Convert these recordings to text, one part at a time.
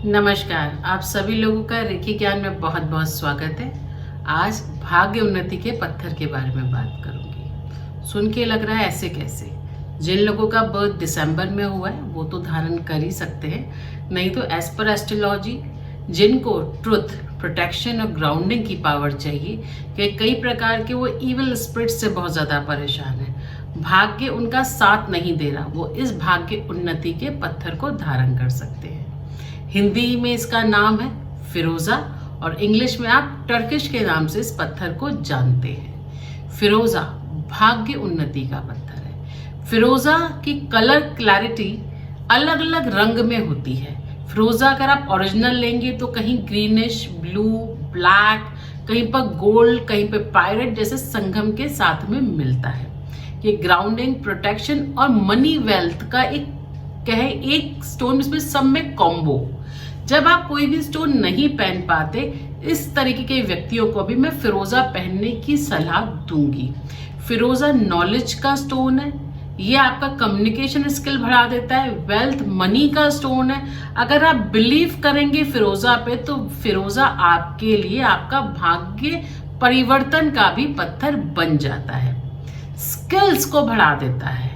नमस्कार, आप सभी लोगों का रेखी ज्ञान में बहुत बहुत स्वागत है। आज भाग्य उन्नति के पत्थर के बारे में बात करूंगी। सुन के लग रहा है ऐसे कैसे? जिन लोगों का बर्थ दिसंबर में हुआ है वो तो धारण कर ही सकते हैं, नहीं तो एज पर एस्ट्रोलॉजी जिनको ट्रुथ, प्रोटेक्शन और ग्राउंडिंग की पावर चाहिए कि कई प्रकार के वो इविल स्पिरिट से बहुत ज़्यादा परेशान है, भाग्य उनका साथ नहीं दे रहा, वो इस भाग्य उन्नति के पत्थर को धारण कर सकते हैं। हिंदी में इसका नाम है फिरोजा और इंग्लिश में आप टर्किश के नाम से इस पत्थर को जानते हैं। फिरोजा भाग्य उन्नति का पत्थर है। फिरोजा की कलर क्लैरिटी अलग अलग रंग में होती है। फिरोजा अगर आप ओरिजिनल लेंगे तो कहीं ग्रीनिश, ब्लू, ब्लैक, कहीं पर गोल्ड, कहीं पे पायरेट जैसे संगम के साथ में मिलता है। ये ग्राउंडिंग, प्रोटेक्शन और मनी वेल्थ का एक स्टोन, इसमें सब में कॉम्बो। जब आप कोई भी स्टोन नहीं पहन पाते, इस तरीके के व्यक्तियों को भी मैं फिरोजा पहनने की सलाह दूंगी। फिरोजा नॉलेज का स्टोन है, ये आपका कम्युनिकेशन स्किल बढ़ा देता है। वेल्थ, मनी का स्टोन है। अगर आप बिलीव करेंगे फिरोजा पे तो फिरोजा आपके लिए आपका भाग्य परिवर्तन का भी पत्थर बन जाता है। स्किल्स को बढ़ा देता है।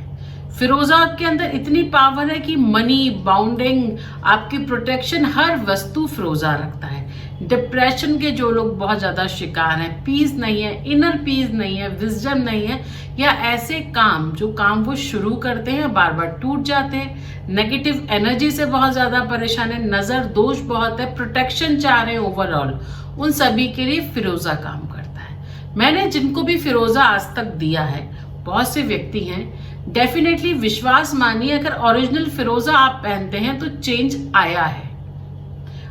फिरोजा के अंदर इतनी पावर है कि मनी, बाउंडिंग, आपकी प्रोटेक्शन, हर वस्तु फिरोजा रखता है। डिप्रेशन के जो लोग बहुत ज्यादा शिकार हैं, पीस नहीं है, इनर पीस नहीं है, विजडम नहीं है, या ऐसे जो काम वो शुरू करते हैं बार बार टूट जाते हैं, नेगेटिव एनर्जी से बहुत ज्यादा परेशान है, नजर दोष बहुत है, प्रोटेक्शन चाह रहे हैं ओवरऑल, उन सभी के लिए फिरोजा काम करता है। मैंने जिनको भी फिरोजा आज तक दिया है, बहुत से व्यक्ति हैं, डेफिनेटली विश्वास मानिए, अगर ओरिजिनल फिरोजा आप पहनते हैं तो चेंज आया है।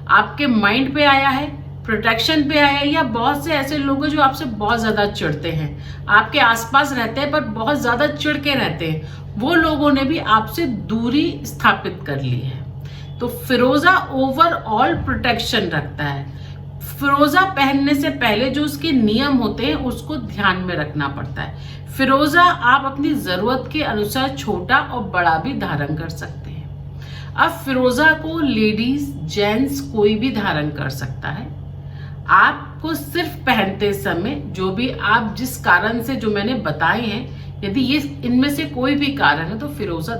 आपके माइंड पे आया है, प्रोटेक्शन पे आया है, या बहुत से ऐसे लोग हैं जो आपसे बहुत ज्यादा चिढ़ते हैं, आपके आसपास रहते हैं पर बहुत ज्यादा चिढ़ के रहते हैं, वो लोगों ने भी आपसे दूरी स्थापित कर ली है। तो फिरोजा ओवरऑल प्रोटेक्शन रखता है। फिरोजा पहनने से पहले जो उसके नियम होते हैं उसको ध्यान में रखना पड़ता है। फिरोजा आप अपनी जरूरत के अनुसार छोटा और बड़ा भी धारण कर सकते हैं। अब फिरोजा को लेडीज, जेंट्स कोई भी धारण कर सकता है। आपको सिर्फ पहनते समय जो भी आप जिस कारण से जो मैंने बताए हैं, यदि ये इनमें से कोई भी कारण है तो फिरोजा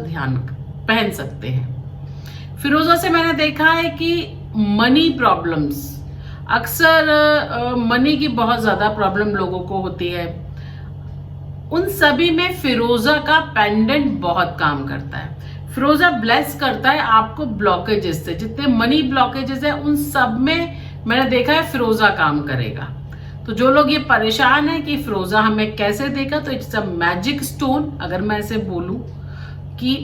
पहन सकते हैं। फिरोजा से मैंने देखा है कि मनी प्रॉब्लम्स, अक्सर मनी की बहुत ज्यादा प्रॉब्लम लोगों को होती है, उन सभी में फिरोजा का पेंडेंट बहुत काम करता है। फिरोजा ब्लेस करता है आपको ब्लॉकेजेस से, जितने मनी ब्लॉकेजेस है उन सब में मैंने देखा है फिरोजा काम करेगा। तो जो लोग ये परेशान है कि फिरोजा हमें कैसे देगा, तो इट्स अ मैजिक स्टोन। अगर मैं ऐसे बोलूं कि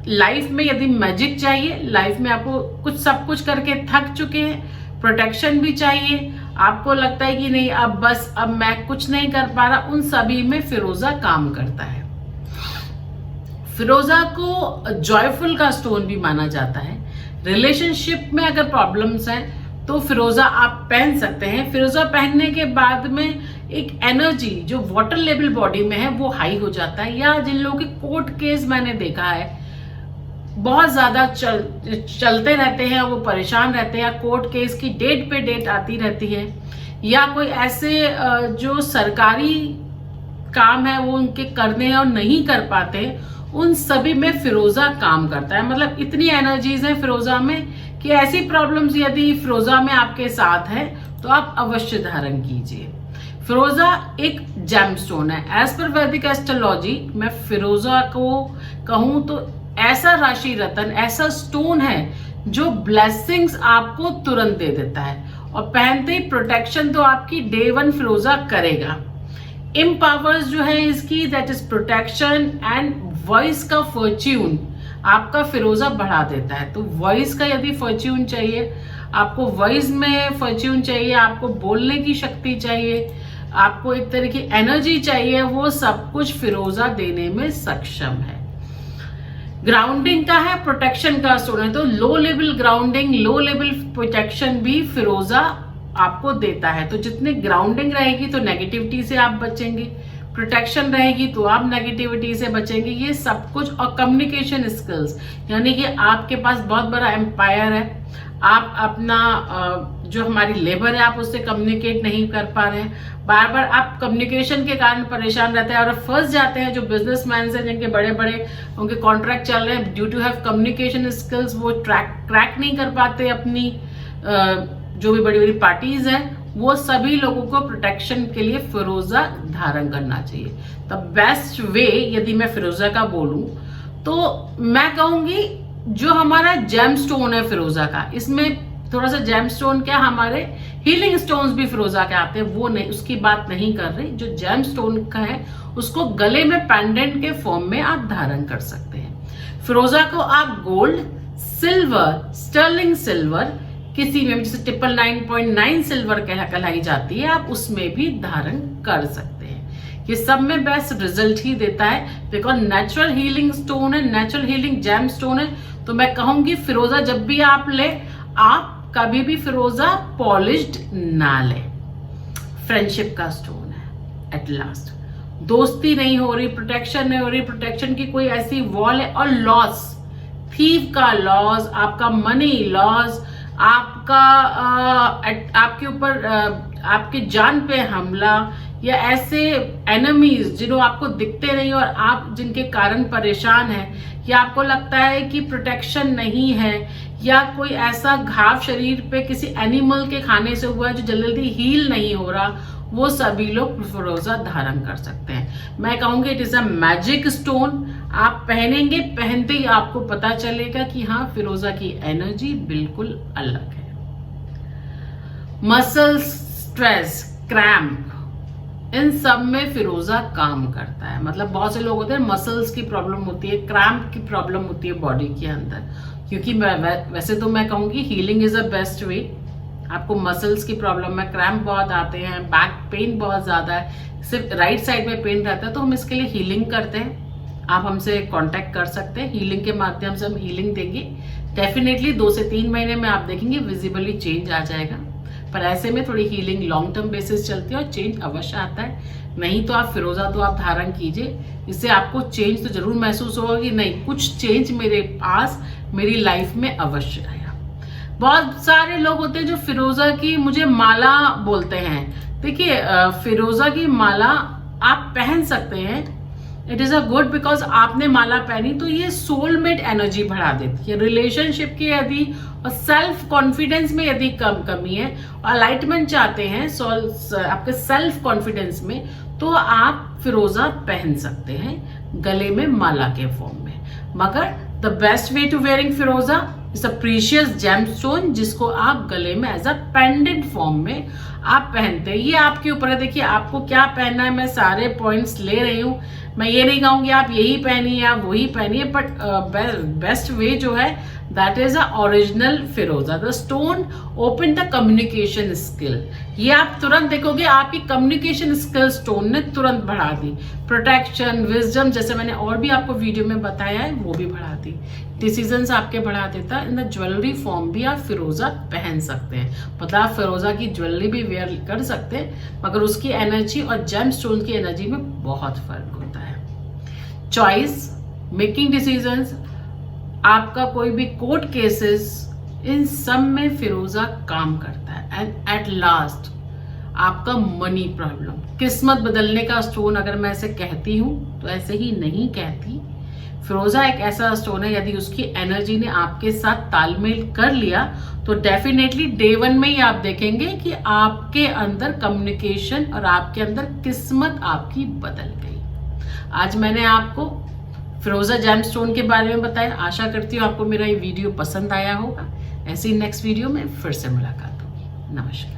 लाइफ में यदि मैजिक चाहिए, लाइफ में आपको सब कुछ करके थक चुके हैं, प्रोटेक्शन भी चाहिए, आपको लगता है कि नहीं अब मैं कुछ नहीं कर पा रहा, उन सभी में फिरोजा काम करता है। फिरोजा को जॉयफुल का स्टोन भी माना जाता है। रिलेशनशिप में अगर प्रॉब्लम्स हैं तो फिरोजा आप पहन सकते हैं। फिरोजा पहनने के बाद में एक एनर्जी जो वाटर लेवल बॉडी में है वो हाई हो जाता है। या जिन लोगों के कोर्ट केस मैंने देखा है बहुत ज्यादा चलते रहते हैं, वो परेशान रहते हैं, या कोर्ट केस की डेट पे डेट आती रहती है, या कोई ऐसे जो सरकारी काम है वो उनके करने हैं और नहीं कर पाते, उन सभी में फिरोजा काम करता है। मतलब इतनी एनर्जीज है फिरोजा में कि ऐसी प्रॉब्लम्स यदि फिरोजा में आपके साथ है तो आप अवश्य धारण कीजिए। फिरोजा एक जेमस्टोन है। एज पर वैदिक एस्ट्रोलॉजी मैं फिरोजा को कहूं तो ऐसा राशि रतन, ऐसा स्टोन है जो ब्लेसिंग्स आपको तुरंत दे देता है, और पहनते ही प्रोटेक्शन तो आपकी डे वन फिरोजा करेगा। इम्पावर्स जो है इसकी, that is protection and voice का फॉर्च्यून आपका फिरोजा बढ़ा देता है। तो वॉइस का यदि फॉर्च्यून चाहिए, आपको वॉइस में फॉर्च्यून चाहिए, आपको बोलने की शक्ति चाहिए, आपको एक तरह की एनर्जी चाहिए, वो सब कुछ फिरोजा देने में सक्षम है। ग्राउंडिंग का है, प्रोटेक्शन का स्टोन है, तो low level grounding, low level protection भी फिरोजा आपको देता है। तो जितने ग्राउंडिंग रहेगी तो नेगेटिविटी से आप बचेंगे, प्रोटेक्शन रहेगी तो आप नेगेटिविटी से बचेंगे, ये सब कुछ। और कम्युनिकेशन स्किल्स, यानी कि आपके पास बहुत बड़ा एम्पायर है, आप अपना जो हमारी लेबर है आप उससे कम्युनिकेट नहीं कर पा रहे हैं, बार बार आप कम्युनिकेशन के कारण परेशान रहते हैं और फंस जाते हैं। जो बिजनेसमैन हैं जिनके बड़े बड़े उनके कॉन्ट्रैक्ट चल रहे हैं, due to have communication skills वो क्रैक नहीं कर पाते अपनी जो भी बड़ी बड़ी पार्टीज हैं, वो सभी लोगों को प्रोटेक्शन के लिए फिरोजा धारण करना चाहिए। द बेस्ट वे यदि मैं फिरोजा का बोलूं तो मैं कहूंगी जो हमारा जेम स्टोन है फिरोजा का, इसमें थोड़ा सा जेम स्टोन क्या, हमारे हीलिंग स्टोन्स भी फिरोजा के आते हैं, वो नहीं, उसकी बात नहीं कर रही। जो जेम स्टोन का है उसको गले में पेंडेंट के फॉर्म में आप धारण कर सकते हैं। फिरोजा को आप गोल्ड, सिल्वर, स्टर्लिंग सिल्वर, किसी में जैसे 999.9 सिल्वर कहलाई जाती है, आप उसमें भी धारण कर सकते हैं। ये सब में बेस्ट रिजल्ट ही देता है, बिकॉज नेचुरल हीलिंग स्टोन है, नेचुरल हीलिंग जेम स्टोन है। तो मैं कहूंगी फिरोजा जब भी आप ले, आप कभी भी फिरोजा पॉलिश्ड ना ले। फ्रेंडशिप का स्टोन है, एट लास्ट दोस्ती नहीं हो रही, प्रोटेक्शन नहीं हो रही, प्रोटेक्शन की कोई ऐसी वॉल है। और लॉस, थीव का लॉस, आपका मनी लॉस, आपका आपके ऊपर आपके जान पे हमला, या ऐसे एनिमीज जिन्हों आपको दिखते नहीं और आप जिनके कारण परेशान हैं, या आपको लगता है कि प्रोटेक्शन नहीं है, या कोई ऐसा घाव शरीर पे किसी एनिमल के खाने से हुआ है जो जल्दी हील नहीं हो रहा, वो सभी लोग फिरोजा धारण कर सकते हैं। मैं कहूंगी it is a magic stone. आप पहनेंगे, पहनते ही आपको पता चलेगा कि हाँ, फिरोजा की एनर्जी बिल्कुल अलग है। मसल स्ट्रेस, क्रैम्प, इन सब में फिरोजा काम करता है। मतलब बहुत से लोग होते हैं मसल्स की प्रॉब्लम होती है, क्रैम्प की प्रॉब्लम होती है बॉडी के अंदर, क्योंकि वैसे तो मैं कहूंगी healing is a best way. आपको मसल्स की प्रॉब्लम है, क्रैम्प बहुत आते हैं, बैक पेन बहुत ज्यादा है, सिर्फ राइट साइड में पेन रहता है, तो हम इसके लिए हीलिंग करते हैं। आप हमसे कांटेक्ट कर सकते हैं, हीलिंग के माध्यम से हम हीलिंग देंगे। डेफिनेटली 2 से 3 महीने में आप देखेंगे विजिबली चेंज आ जाएगा, पर ऐसे में थोड़ी हीलिंग लॉन्ग टर्म बेसिस चलती है और चेंज अवश्य आता है। नहीं तो आप फिरोजा तो आप धारण कीजिए, इससे आपको चेंज तो जरूर महसूस होगा कि नहीं, कुछ चेंज मेरे पास मेरी लाइफ में अवश्य आया। बहुत सारे लोग होते हैं जो फिरोजा की मुझे माला बोलते हैं। देखिए, फिरोजा की माला आप पहन सकते हैं, it is a good, because आपने माला पहनी तो ये सोलमेट एनर्जी बढ़ा देती है। रिलेशनशिप की यदि और सेल्फ कॉन्फिडेंस में यदि कमी है और अलाइटमेंट चाहते हैं आपके सेल्फ कॉन्फिडेंस में, तो आप फिरोजा पहन सकते हैं गले में माला के फॉर्म में। मगर the best way to wearing फिरोजा इज अ प्रीशियस जेमस्टोन, जिसको आप गले में एज अ पेंडेंट फॉर्म में आप पहनते हैं। ये आपके ऊपर है, देखिए आपको क्या पहनना है। मैं सारे पॉइंट्स ले रही हूँ, मैं ये नहीं कहूंगी आप यही पहनिए आप वही पहनिए, बट बेस्ट वे जो है दैट इज अ ओरिजिनल फिरोजा। The stone open the communication skill. ये आप तुरंत देखोगे आपकी कम्युनिकेशन स्किल स्टोन ने तुरंत बढ़ा दी। प्रोटेक्शन, विजडम, जैसे मैंने और भी आपको वीडियो में बताया है, वो भी बढ़ा दी। डिसीजंस आपके बढ़ा देता है। इन द ज्वेलरी फॉर्म भी आप फिरोजा पहन सकते हैं, मतलब आप फिरोजा की ज्वेलरी भी वेयर कर सकते हैं, मगर उसकी एनर्जी और जेम स्टोन की एनर्जी में बहुत फर्क होता है। चॉइस, मेकिंग डिसीजंस, आपका कोई भी कोर्ट केसेस, इन सब में फिरोजा काम करता है। एंड एट लास्ट आपका मनी प्रॉब्लम, किस्मत बदलने का स्टोन अगर मैं ऐसे कहती हूं तो ऐसे ही नहीं कहती। फिरोजा एक ऐसा स्टोन है, यदि उसकी एनर्जी ने आपके साथ तालमेल कर लिया तो डेफिनेटली डे 1 में ही आप देखेंगे कि आपके अंदर कम्युनिकेशन और आपके अंदर किस्मत आपकी बदल गई। आज मैंने आपको फिरोजा जेमस्टोन के बारे में बताया। आशा करती हूँ आपको मेरा ये वीडियो पसंद आया होगा। ऐसी नेक्स्ट वीडियो में फिर से मुलाकात होगी। नमस्कार।